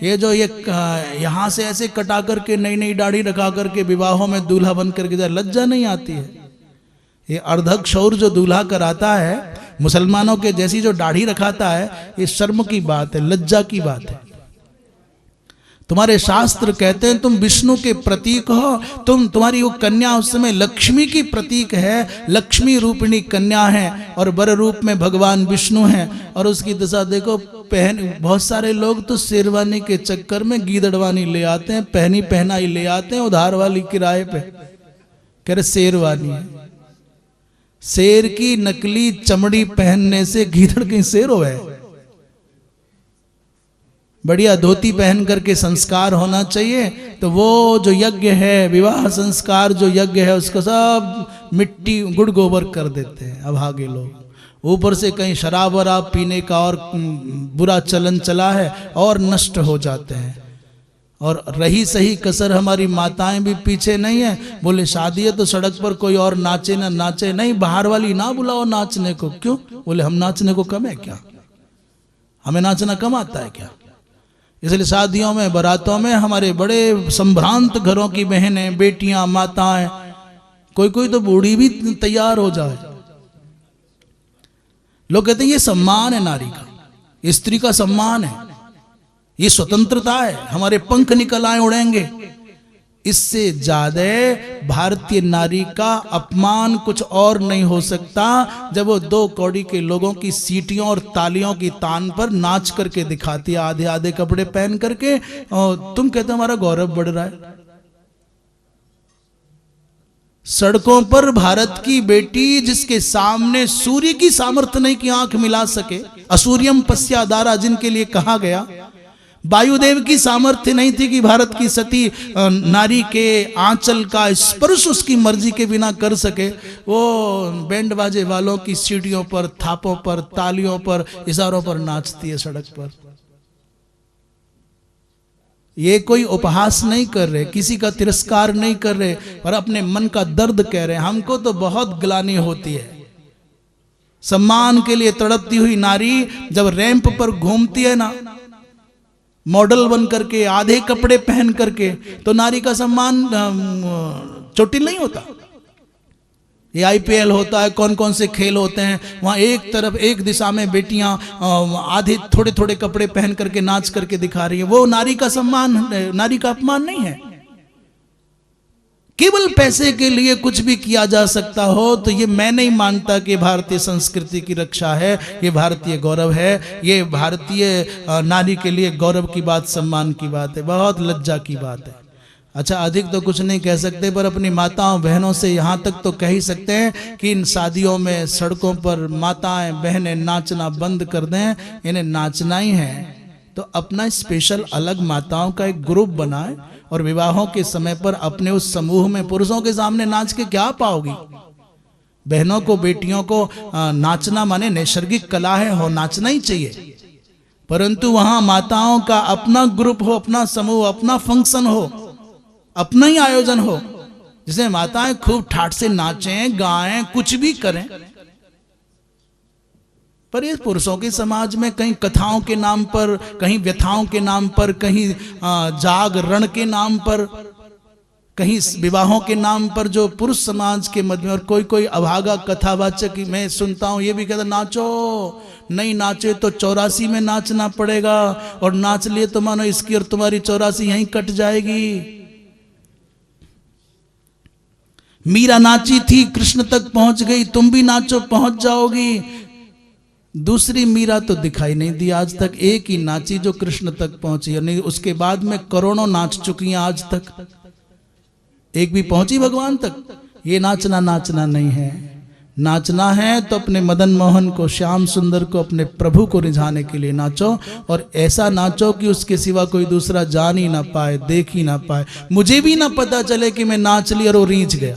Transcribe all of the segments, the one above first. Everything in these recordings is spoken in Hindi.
ये जो ये यहाँ से ऐसे कटा करके नई नई दाढ़ी रखा करके विवाहों में दूल्हा बन करके जाए, लज्जा नहीं आती है? ये अर्धक्षौर जो दूल्हा कराता है मुसलमानों के जैसी जो दाढ़ी रखाता है, ये शर्म की बात है, लज्जा की बात है। तुम्हारे शास्त्र कहते हैं तुम विष्णु के प्रतीक हो, तुम्हारी वो कन्या उस समय लक्ष्मी की प्रतीक है, लक्ष्मी रूपिणी कन्या है और वर रूप में भगवान विष्णु हैं। और उसकी दशा देखो, बहुत सारे लोग तो शेरवानी के चक्कर में गीदड़वानी ले आते हैं, पहनी पहनाई ले आते हैं उधार वाली किराए पे, कह रहे शेरवानी है। शेर की नकली चमड़ी पहनने से गीदड़ कहीं शेर हो है? बढ़िया धोती पहन करके संस्कार होना चाहिए। तो वो जो यज्ञ है, विवाह संस्कार जो यज्ञ है, उसको सब मिट्टी गुड़ गोबर कर देते हैं अभागे लोग। ऊपर से कहीं शराब वराब पीने का और बुरा चलन चला है और नष्ट हो जाते हैं। और रही सही कसर हमारी माताएं भी पीछे नहीं है, बोले शादी है तो सड़क पर कोई और नाचे ना नाचे, नहीं बाहर वाली ना बुलाओ नाचने को। क्यों? बोले हम नाचने को कम है क्या? हमें नाचना कम आता है क्या? इसलिए शादियों में बारातों में हमारे बड़े संभ्रांत घरों की बहनें, बेटियां, माताएं, कोई कोई तो बूढ़ी भी तैयार हो जाए। लोग कहते हैं ये सम्मान है नारी का, स्त्री का सम्मान है, ये स्वतंत्रता है, हमारे पंख निकल आए उड़ेंगे। इससे ज्यादा भारतीय नारी का अपमान कुछ और नहीं हो सकता जब वो 2 कौड़ी के लोगों की सीटियों और तालियों की तान पर नाच करके दिखाती है, आधे आधे कपड़े पहन करके। और तुम कहते हमारा गौरव बढ़ रहा है। सड़कों पर भारत की बेटी जिसके सामने सूर्य की सामर्थ्य नहीं कि आंख मिला सके, असूर्यम पश्यादारा जिनके लिए कहा गया, वायुदेव की सामर्थ्य नहीं थी कि भारत की सती नारी के आंचल का स्पर्श उसकी मर्जी के बिना कर सके, वो बैंड बाजे वालों की सीढ़ियों पर, थापों पर, तालियों पर, इशारों पर नाचती है सड़क पर। ये कोई उपहास नहीं कर रहे, किसी का तिरस्कार नहीं कर रहे, पर अपने मन का दर्द कह रहे हैं। हमको तो बहुत ग्लानि होती है। सम्मान के लिए तड़पती हुई नारी जब रैंप पर घूमती है ना, मॉडल बन करके, आधे कपड़े पहन करके, तो नारी का सम्मान चोटिल नहीं होता। ये आईपीएल होता है, कौन कौन से खेल होते हैं, वहां एक तरफ एक दिशा में बेटियां आधे थोड़े थोड़े कपड़े पहन करके नाच करके दिखा रही है। वो नारी का सम्मान, नारी का अपमान नहीं है। केवल पैसे के लिए कुछ भी किया जा सकता हो तो ये मैं नहीं मानता कि भारतीय संस्कृति की रक्षा है, ये भारतीय गौरव है, ये भारतीय नारी के लिए गौरव की बात, सम्मान की बात है, बहुत लज्जा की बात है। अच्छा, अधिक तो कुछ नहीं कह सकते, पर अपनी माताओं बहनों से यहाँ तक तो कह ही सकते हैं कि इन शादियों में सड़कों पर माताएं बहनें नाचना बंद कर दें। इन्हें नाचना ही है तो अपना स्पेशल अलग माताओं का एक ग्रुप बनाए और विवाहों के समय पर अपने उस समूह में पुरुषों के सामने नाच के क्या पाओगी? बहनों को, बेटियों को नाचना माने नैसर्गिक कला है, हो नाचना ही चाहिए, परंतु वहां माताओं का अपना ग्रुप हो, अपना समूह, अपना फंक्शन हो, अपना ही आयोजन हो, जिसमें माताएं खूब ठाठ से नाचें, गाएं, कुछ भी करें। पर ये पुरुषों के समाज में कहीं कथाओं के नाम पर, कहीं व्यथाओं के नाम पर, कहीं जागरण के नाम पर, कहीं विवाहों के नाम पर, जो पुरुष समाज के मध्य में, और कोई कोई अभागा कथावाचक मैं सुनता हूं, ये भी कहता नाचो, नहीं नाचे तो 84 में नाचना पड़ेगा, और नाच लिए तो मानो इसकी और तुम्हारी 84 यहीं कट जाएगी। मीरा नाची थी, कृष्ण तक पहुंच गई, तुम भी नाचो पहुंच जाओगी। दूसरी मीरा तो दिखाई नहीं दी आज तक, एक ही नाची जो कृष्ण तक पहुंची, नहीं उसके बाद में करोड़ों नाच चुकी हैं आज तक, एक भी पहुंची भगवान तक। ये नाचना नाचना नहीं है। नाचना है तो अपने मदन मोहन को, श्याम सुंदर को, अपने प्रभु को रिझाने के लिए नाचो, और ऐसा नाचो कि उसके सिवा कोई दूसरा जान ही ना पाए, देख ही ना पाए, मुझे भी ना पता चले कि मैं नाच ली और वो रीझ गया।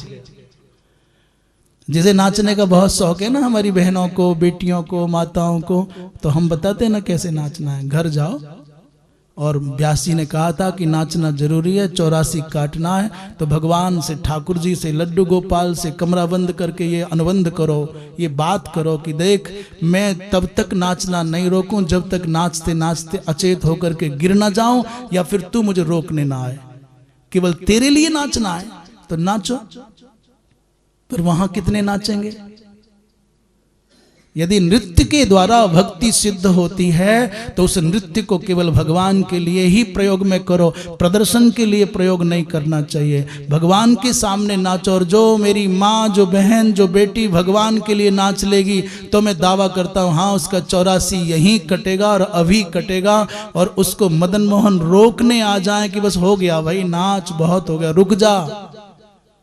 जिसे नाचने का बहुत शौक है ना हमारी बहनों को, बेटियों को, माताओं को, तो हम बताते हैं ना कैसे नाचना है। घर जाओ और व्यासी ने कहा था कि नाचना जरूरी है, 84 काटना है। तो भगवान से, ठाकुर जी से, लड्डू गोपाल से कमरा बंद करके ये अनुबंध करो, ये बात करो कि देख मैं तब तक नाचना नहीं रोकूं जब तक नाचते नाचते अचेत होकर के गिर ना जाऊं, या फिर तू मुझे रोकने ना आए। केवल तेरे लिए नाचना है तो नाचो। पर वहां कितने नाचेंगे? यदि नृत्य के द्वारा भक्ति सिद्ध होती है तो उस नृत्य को केवल भगवान के लिए ही प्रयोग में करो, प्रदर्शन के लिए प्रयोग नहीं करना चाहिए। भगवान के सामने नाचो। और जो मेरी माँ, जो बहन, जो बेटी भगवान के लिए नाच लेगी तो मैं दावा करता हूँ हाँ उसका 84 यहीं कटेगा और अभी कटेगा। और उसको मदन मोहन रोकने आ जाए कि बस हो गया भाई, नाच बहुत हो गया, रुक जा,